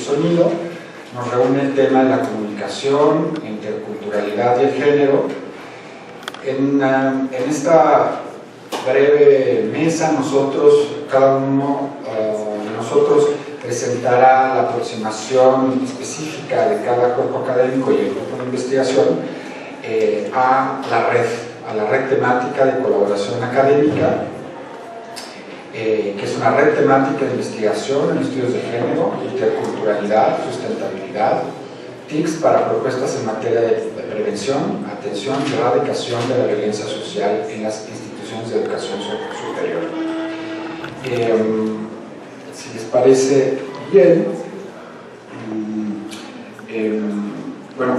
sonido. Nos reúne el tema de la comunicación, interculturalidad y el género. En esta breve mesa, cada uno de nosotros presentará la aproximación específica de cada cuerpo académico y el grupo de investigación a la red temática de colaboración académica, que es una red temática de investigación en estudios de género, interculturalidad, sustentabilidad, TICs para propuestas en materia de prevención, atención y erradicación de la violencia social en las instituciones de educación superior. Si les parece bien, bueno,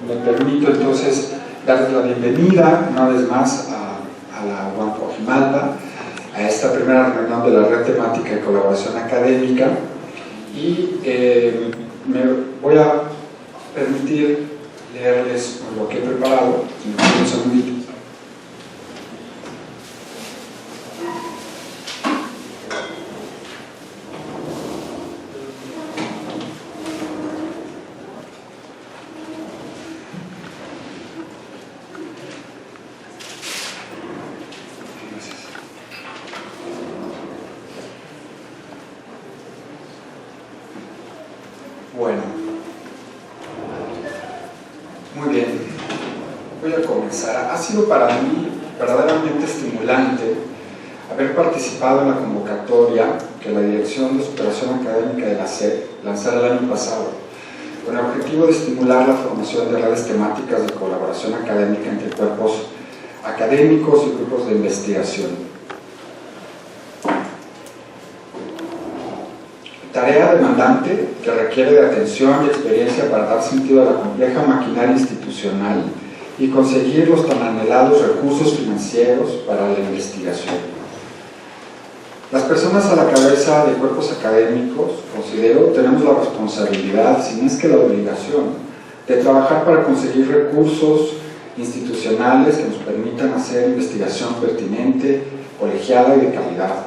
me permito entonces darles la bienvenida una vez más a la UAM Coajimalpa, a esta primera reunión de la red temática de colaboración académica, y me voy a permitir leerles lo que he preparado. Un segundito. Bueno, muy bien, voy a comenzar. Ha sido para mí verdaderamente estimulante haber participado en la convocatoria que la Dirección de Superación Académica de la SEP lanzara el año pasado, con el objetivo de estimular la formación de redes temáticas de colaboración académica entre cuerpos académicos y grupos de investigación. Tarea demandante que requiere de atención y experiencia para dar sentido a la compleja maquinaria institucional y conseguir los tan anhelados recursos financieros para la investigación. Las personas a la cabeza de cuerpos académicos, considero, tenemos la responsabilidad, si no es que la obligación, de trabajar para conseguir recursos institucionales que nos permitan hacer investigación pertinente, colegiada y de calidad.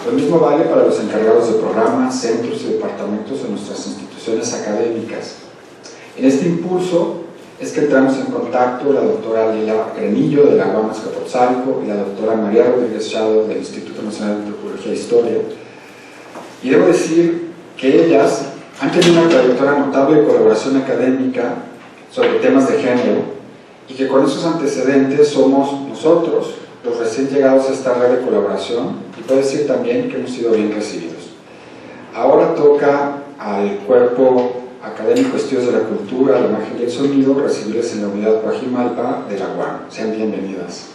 Lo mismo vale para los encargados de programas, centros y departamentos de nuestras instituciones académicas. En este impulso es que entramos en contacto la doctora Lila Granillo de la UAM Azcapotzalco y la doctora María Rodríguez Chado del Instituto Nacional de Antropología e Historia. Y debo decir que ellas han tenido una trayectoria notable de colaboración académica sobre temas de género y que con esos antecedentes somos nosotros los recién llegados a esta red de colaboración, y puedo decir también que hemos sido bien recibidos. Ahora toca al cuerpo académico de Estudios de la Cultura, la Imagen y el Sonido recibirles en la unidad Coajimalpa de la UAM. Sean bienvenidas.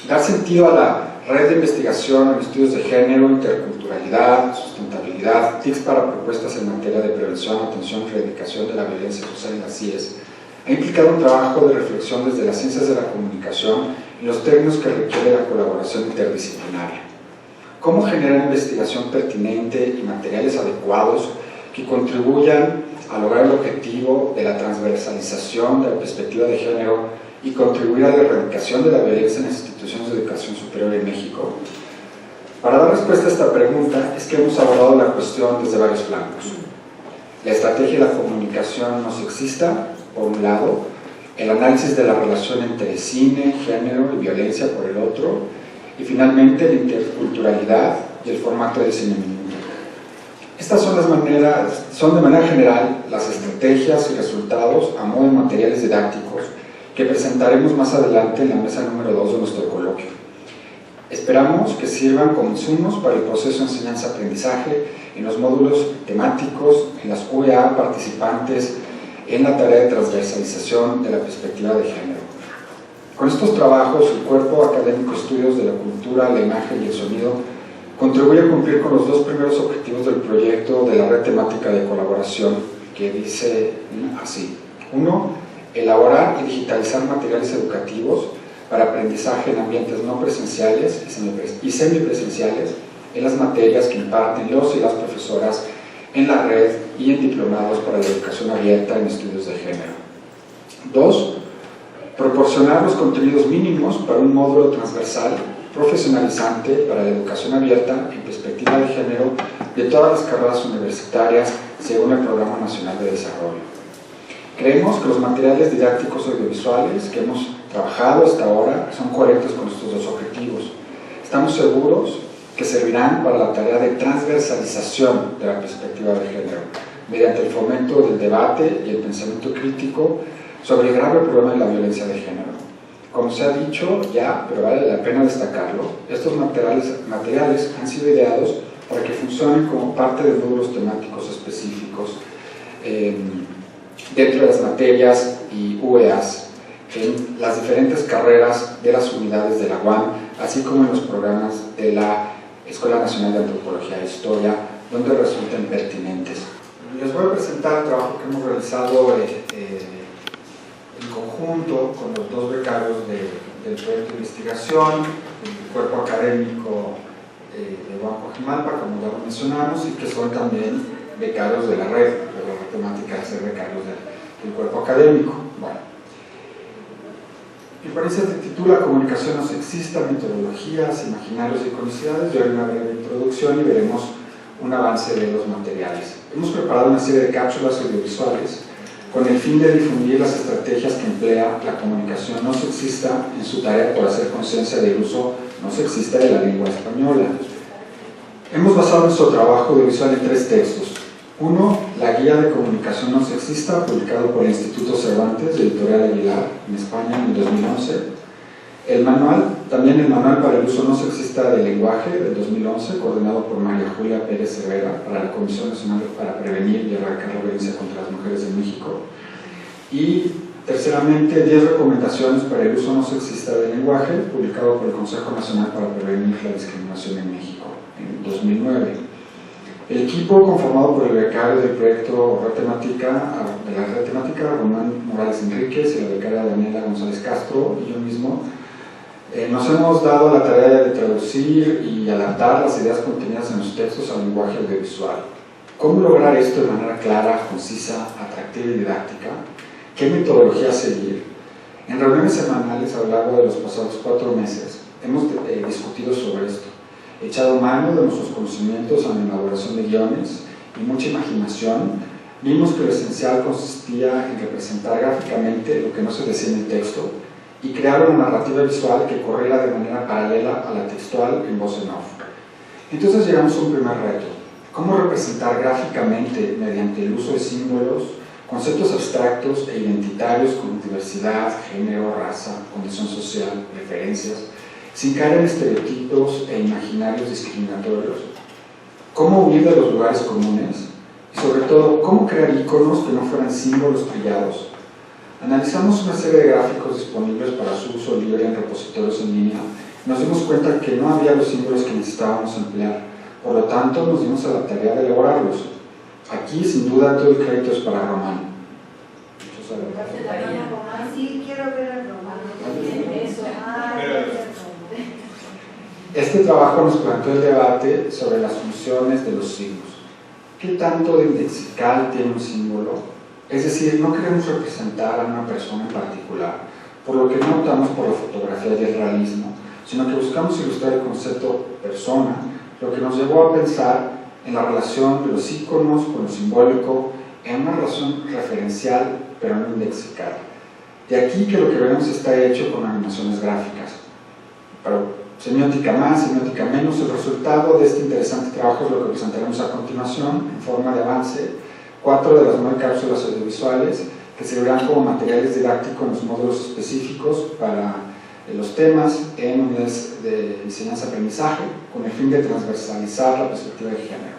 Dar sentido a la red de investigación en estudios de género, interculturalidad, sustentabilidad, TICs para propuestas en materia de prevención, atención y erradicación de la violencia social en las CIES, ha implicado un trabajo de reflexión desde las ciencias de la comunicación y los términos que requiere la colaboración interdisciplinaria. ¿Cómo generar investigación pertinente y materiales adecuados que contribuyan a lograr el objetivo de la transversalización de la perspectiva de género y contribuir a la erradicación de la violencia en las instituciones de educación superior en México? Para dar respuesta a esta pregunta es que hemos abordado la cuestión desde varios flancos. La estrategia de la comunicación no sexista, por un lado, el análisis de la relación entre cine, género y violencia por el otro, y finalmente la interculturalidad y el formato de discernimiento. Estas son de manera general las estrategias y resultados a modo de materiales didácticos que presentaremos más adelante en la mesa número 2 de nuestro coloquio. Esperamos que sirvan como insumos para el proceso de enseñanza-aprendizaje en los módulos temáticos, en las UEA participantes en la tarea de transversalización de la perspectiva de género. Con estos trabajos, el Cuerpo Académico Estudios de la Cultura, la Imagen y el Sonido contribuye a cumplir con los dos primeros objetivos del proyecto de la red temática de colaboración, que dice así. 1. Elaborar y digitalizar materiales educativos para aprendizaje en ambientes no presenciales y semipresenciales en las materias que imparten los y las profesoras en la red y en diplomados para la educación abierta en estudios de género. 2. Proporcionar los contenidos mínimos para un módulo transversal profesionalizante para la educación abierta en perspectiva de género de todas las carreras universitarias según el Programa Nacional de Desarrollo. Creemos que los materiales didácticos audiovisuales que hemos trabajado hasta ahora son coherentes con estos dos objetivos. Estamos seguros que servirán para la tarea de transversalización de la perspectiva de género, mediante el fomento del debate y el pensamiento crítico sobre el grave problema de la violencia de género. Como se ha dicho ya, pero vale la pena destacarlo, estos materiales han sido ideados para que funcionen como parte de módulos temáticos específicos dentro de las materias y UEAs en las diferentes carreras de las unidades de la UAM, así como en los programas de la Escuela Nacional de Antropología e Historia, donde resulten pertinentes. Les voy a presentar el trabajo que hemos realizado en conjunto con los dos becarios del proyecto de investigación, el cuerpo académico de UAM Coajimalpa, como ya lo mencionamos, y que son también becarios de la red, de la temática de ser becarios del cuerpo académico. Bueno, mi ponencia se titula Comunicación no sexista, metodologías, imaginarios y conicidades. Yo haré una breve introducción y veremos un avance de los materiales. Hemos preparado una serie de cápsulas audiovisuales con el fin de difundir las estrategias que emplea la comunicación no sexista en su tarea por hacer conciencia del uso no sexista de la lengua española. Hemos basado nuestro trabajo audiovisual en 3 textos. Uno, la Guía de Comunicación no sexista, publicado por el Instituto Cervantes, de Editorial Aguilar, en España, en 2011. También el Manual para el Uso no sexista del lenguaje, del 2011, coordinado por María Julia Pérez Herrera, para la Comisión Nacional para Prevenir y Erradicar la Violencia contra las Mujeres en México. Y, terceramente, 10 recomendaciones para el uso no sexista del lenguaje, publicado por el Consejo Nacional para Prevenir la Discriminación en México, en 2009. El equipo, conformado por el becario del proyecto de la red temática, Román Morales Enríquez, y la becaria Daniela González Castro, y yo mismo, nos hemos dado la tarea de traducir y adaptar las ideas contenidas en los textos al lenguaje audiovisual. ¿Cómo lograr esto de manera clara, concisa, atractiva y didáctica? ¿Qué metodología seguir? En reuniones semanales a lo largo de los pasados 4 meses hemos discutido sobre esto. Echado mano de nuestros conocimientos en la elaboración de guiones y mucha imaginación, vimos que lo esencial consistía en representar gráficamente lo que no se decía en el texto y crear una narrativa visual que corriera de manera paralela a la textual en voz en off. Entonces llegamos a un primer reto: ¿cómo representar gráficamente, mediante el uso de símbolos, conceptos abstractos e identitarios como diversidad, género, raza, condición social, preferencias, sin caer en estereotipos e imaginarios discriminatorios? ¿Cómo huir de los lugares comunes? Y sobre todo, ¿cómo crear iconos que no fueran símbolos trillados? Analizamos una serie de gráficos disponibles para su uso libre en repositorios en línea y nos dimos cuenta que no había los símbolos que necesitábamos emplear. Por lo tanto, nos dimos a la tarea de elaborarlos. Aquí, sin duda, todo el crédito es para Román. Sí, quiero ver a Román. Este trabajo nos planteó el debate sobre las funciones de los signos. ¿Qué tanto de lexical tiene un símbolo? Es decir, no queremos representar a una persona en particular, por lo que no optamos por la fotografía y el realismo, sino que buscamos ilustrar el concepto persona, lo que nos llevó a pensar en la relación de los íconos con lo simbólico, en una relación referencial, pero no indexical. De aquí que lo que vemos está hecho con animaciones gráficas. Pero semiótica más, semiótica menos, el resultado de este interesante trabajo es lo que presentaremos a continuación en forma de avance: 4 de las 9 cápsulas audiovisuales que servirán como materiales didácticos en los módulos específicos para los temas en unidades de enseñanza-aprendizaje, con el fin de transversalizar la perspectiva de género.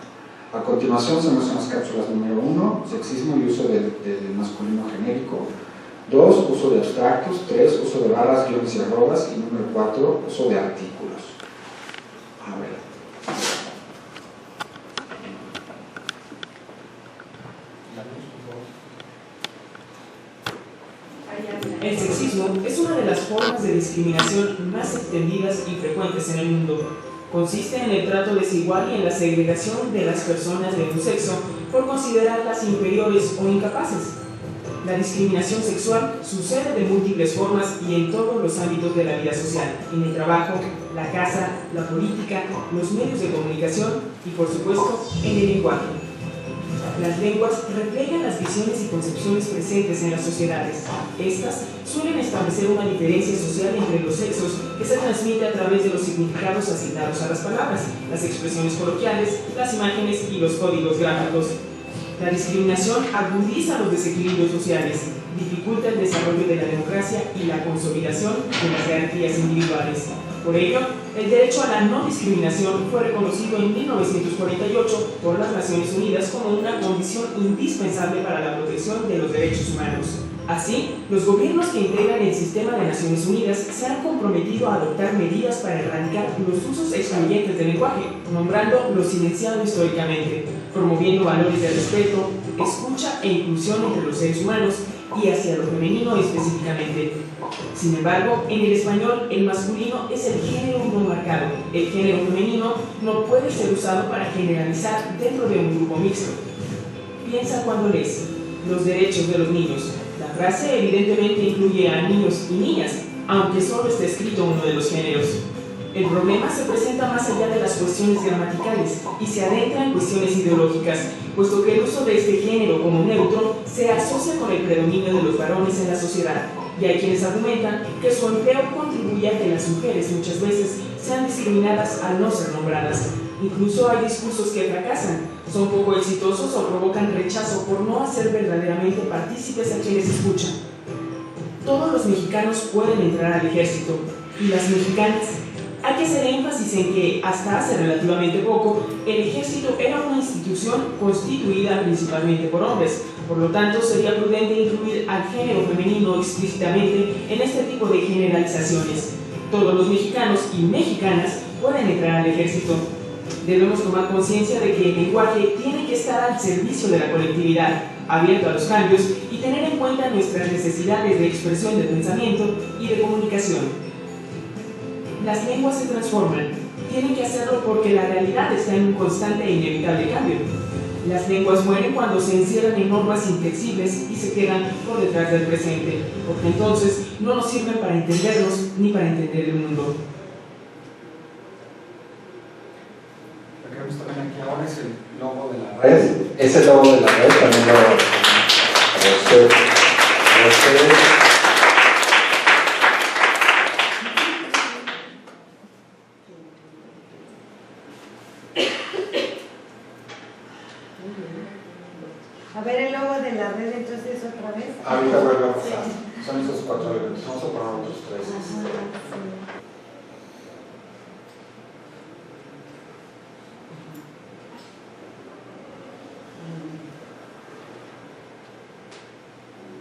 A continuación se muestran las cápsulas número 1, sexismo y uso del masculino genérico; 2, uso de abstractos; 3, uso de barras, guiones y arrobas; y número 4, uso de artículos. A ver. El sexismo es una de las formas de discriminación más extendidas y frecuentes en el mundo. Consiste en el trato desigual y en la segregación de las personas de un sexo por considerarlas inferiores o incapaces. La discriminación sexual sucede de múltiples formas y en todos los ámbitos de la vida social, en el trabajo, la casa, la política, los medios de comunicación y, por supuesto, en el lenguaje. Las lenguas reflejan las visiones y concepciones presentes en las sociedades. Estas suelen establecer una diferencia social entre los sexos que se transmite a través de los significados asignados a las palabras, las expresiones coloquiales, las imágenes y los códigos gráficos. La discriminación agudiza los desequilibrios sociales, dificulta el desarrollo de la democracia y la consolidación de las garantías individuales. Por ello, el derecho a la no discriminación fue reconocido en 1948 por las Naciones Unidas como una condición indispensable para la protección de los derechos humanos. Así, los gobiernos que integran el sistema de Naciones Unidas se han comprometido a adoptar medidas para erradicar los usos excluyentes del lenguaje, nombrando lo silenciado históricamente, promoviendo valores de respeto, escucha e inclusión entre los seres humanos y hacia lo femenino específicamente. Sin embargo, en el español, el masculino es el género no marcado. El género femenino no puede ser usado para generalizar dentro de un grupo mixto. Piensa cuando lees los derechos de los niños. La frase evidentemente incluye a niños y niñas, aunque solo esté escrito uno de los géneros. El problema se presenta más allá de las cuestiones gramaticales y se adentra en cuestiones ideológicas, puesto que el uso de este género como neutro se asocia con el predominio de los varones en la sociedad, y hay quienes argumentan que su empleo contribuye a que las mujeres muchas veces sean discriminadas al no ser nombradas. Incluso hay discursos que fracasan, son poco exitosos o provocan rechazo por no hacer verdaderamente partícipes a quienes escuchan. Todos los mexicanos pueden entrar al ejército, y las mexicanas. Hay que hacer énfasis en que, hasta hace relativamente poco, el ejército era una institución constituida principalmente por hombres. Por lo tanto, sería prudente incluir al género femenino explícitamente en este tipo de generalizaciones. Todos los mexicanos y mexicanas pueden entrar al ejército. Debemos tomar conciencia de que el lenguaje tiene que estar al servicio de la colectividad, abierto a los cambios y tener en cuenta nuestras necesidades de expresión de pensamiento y de comunicación. Las lenguas se transforman, tienen que hacerlo porque la realidad está en un constante e inevitable cambio. Las lenguas mueren cuando se encierran en normas inflexibles y se quedan por detrás del presente, porque entonces no nos sirven para entendernos ni para entender el mundo. Lo que vemos también aquí ahora es el logo de la red. Ese logo de la red también lo A ver el logo de la red, entonces otra vez. ahorita vuelvo a pasar. Son esos 4 elementos. Vamos a poner otros 3.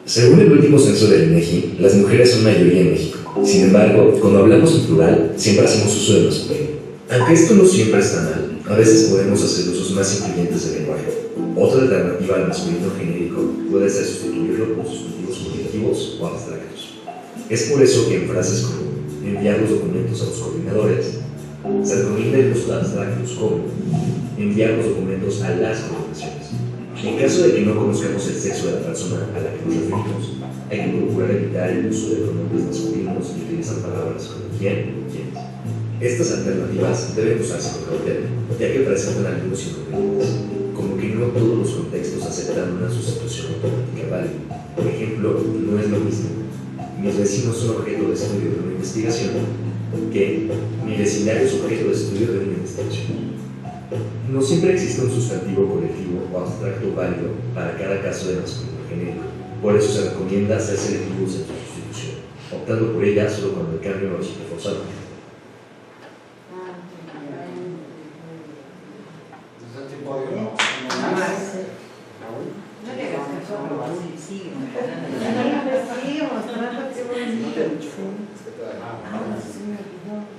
Según el último censo del INEGI, las mujeres son mayoría en México. Sin embargo, cuando hablamos en plural, siempre hacemos uso del masculino. Aunque esto no siempre está mal, a veces podemos hacer usos más incluyentes del lenguaje. Otra alternativa al masculino genérico puede ser sustituirlo por sustantivos cognitivos o abstractos. Es por eso que en frases como enviar los documentos a los coordinadores, se recomienda los abstractos como enviar los documentos a las coordinaciones. En caso de que no conozcamos el sexo de la persona a la que nos referimos, hay que procurar evitar el uso de pronombres masculinos y utilizar palabras como quién o quiénes. Estas alternativas deben usarse con cautela, ya que presentan algunos inconvenientes, como que no todos los contextos aceptan una sustitución automática válida. Por ejemplo, no es lo mismo mis vecinos son objeto de estudio de una investigación que mi vecindario es objeto de estudio de una investigación. No siempre existe un sustantivo colectivo o abstracto válido para cada caso de masculino genérico. Por eso se recomienda ser selectivos en su sustitución, optando por ella solo cuando el cambio no resulte forzado. No le hagas caso a Raúl, sigue mostrando qué bonito. Sí, me olvidó.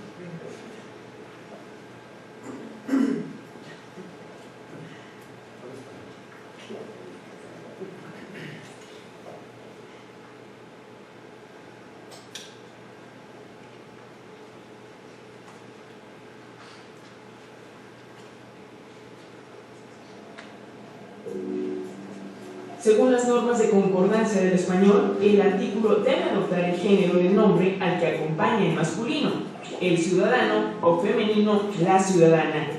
Según las normas de concordancia del español, el artículo debe adoptar el género del nombre al que acompaña en masculino, el ciudadano, o femenino, la ciudadana.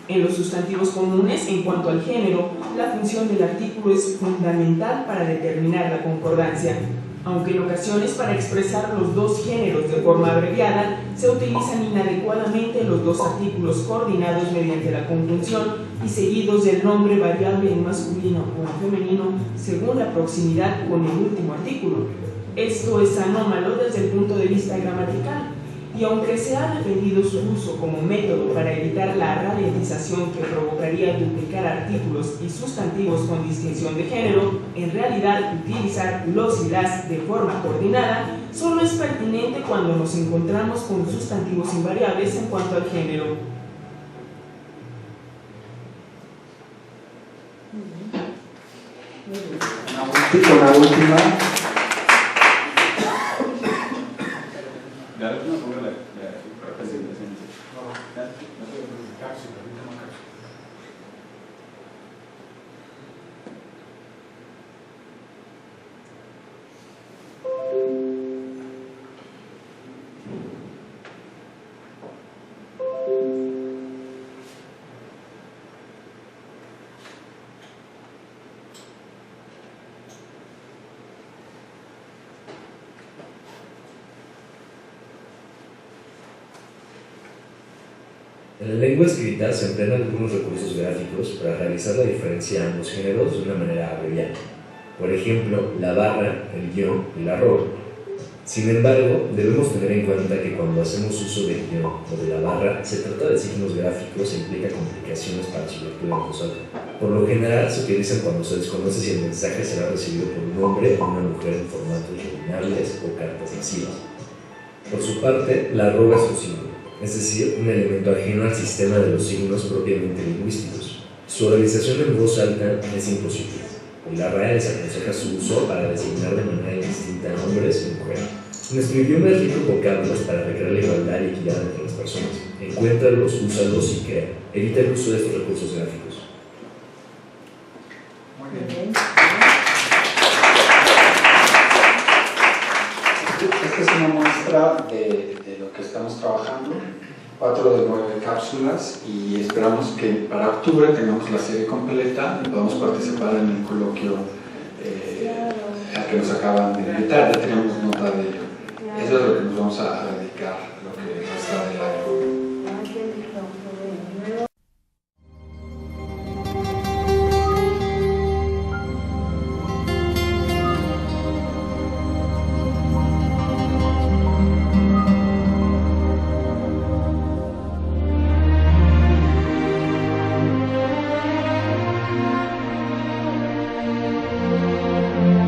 En los sustantivos comunes, en cuanto al género, la función del artículo es fundamental para determinar la concordancia. Aunque en ocasiones para expresar los dos géneros de forma abreviada, se utilizan inadecuadamente los dos artículos coordinados mediante la conjunción y seguidos del nombre variable en masculino o en femenino según la proximidad con el último artículo. Esto es anómalo desde el punto de vista gramatical, y aunque se ha defendido su uso como método para evitar la ralentización que provocaría duplicar artículos y sustantivos con distinción de género, en realidad utilizar los y las de forma coordinada solo es pertinente cuando nos encontramos con sustantivos invariables en cuanto al género. Una última. En la lengua escrita se emplean algunos recursos gráficos para realizar la diferencia de ambos géneros de una manera abreviada. Por ejemplo, la barra, el guión y la arroba. Sin embargo, debemos tener en cuenta que cuando hacemos uso del guión o de la barra, se trata de signos gráficos e implica complicaciones para su lectura en voz alta. Por lo general, se utilizan cuando se desconoce si el mensaje será recibido por un hombre o una mujer en formatos rellenables o cartas masivas. Por su parte, la arroba es un símbolo, es decir, un elemento ajeno al sistema de los signos propiamente lingüísticos. Su realización en voz alta es imposible, y la RAE les aconseja su uso para designar de manera indistinta a hombres y mujeres. Nuestro idioma es rico en vocablos para recrear la igualdad y equidad entre las personas. Encuéntralos, úsalos y crea. Evita el uso de estos recursos gráficos. Muy bien. Esta es una muestra de lo que estamos trabajando, 4 de 9 cápsulas, y esperamos que para octubre tengamos la serie completa y podamos participar en el coloquio al que nos acaban de invitar. Ya tenemos nota de ello. Eso es lo que nos vamos a dedicar